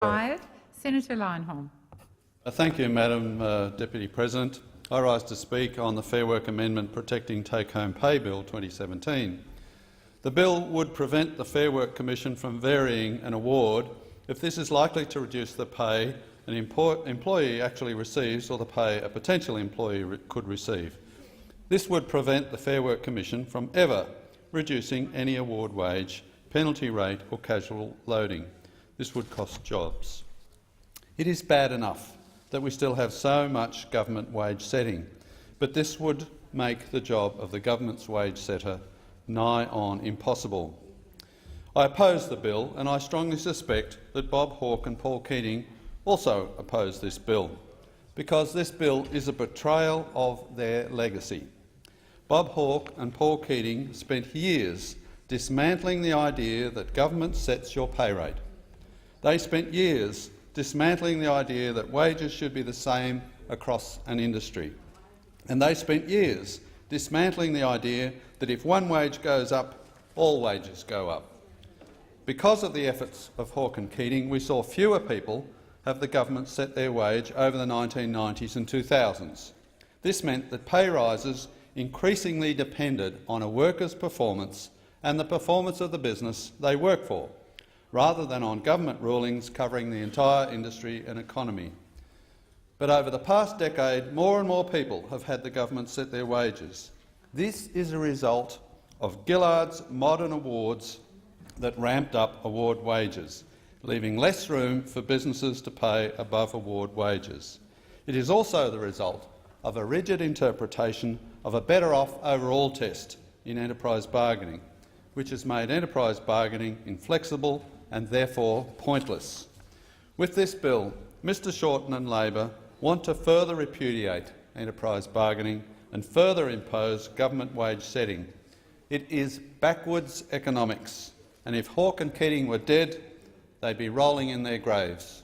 5. Senator Leyonhjelm. Thank you, Madam Deputy President. I rise to speak on the Fair Work Amendment Protecting Take-Home Pay Bill 2017. The bill would prevent the Fair Work Commission from varying an award if this is likely to reduce the pay an employee actually receives or the pay a potential employee could receive. This would prevent the Fair Work Commission from ever reducing any award wage, penalty rate or casual loading. This would cost jobs. It is bad enough that we still have so much government wage setting, but this would make the job of the government's wage setter nigh on impossible. I oppose the bill, and I strongly suspect that Bob Hawke and Paul Keating also oppose this bill, because this bill is a betrayal of their legacy. Bob Hawke and Paul Keating spent years dismantling the idea that government sets your pay rate. They spent years dismantling the idea that wages should be the same across an industry. And they spent years dismantling the idea that if one wage goes up, all wages go up. Because of the efforts of Hawke and Keating, we saw fewer people have the government set their wage over the 1990s and 2000s. This meant that pay rises increasingly depended on a worker's performance and the performance of the business they work for, rather than on government rulings covering the entire industry and economy. But over the past decade, more and more people have had the government set their wages. This is a result of Gillard's modern awards that ramped up award wages, leaving less room for businesses to pay above award wages. It is also the result of a rigid interpretation of a better-off overall test in enterprise bargaining, which has made enterprise bargaining inflexible and therefore pointless. With this bill, Mr Shorten and Labor want to further repudiate enterprise bargaining and further impose government wage setting. It is backwards economics, and if Hawke and Keating were dead, they'd be rolling in their graves.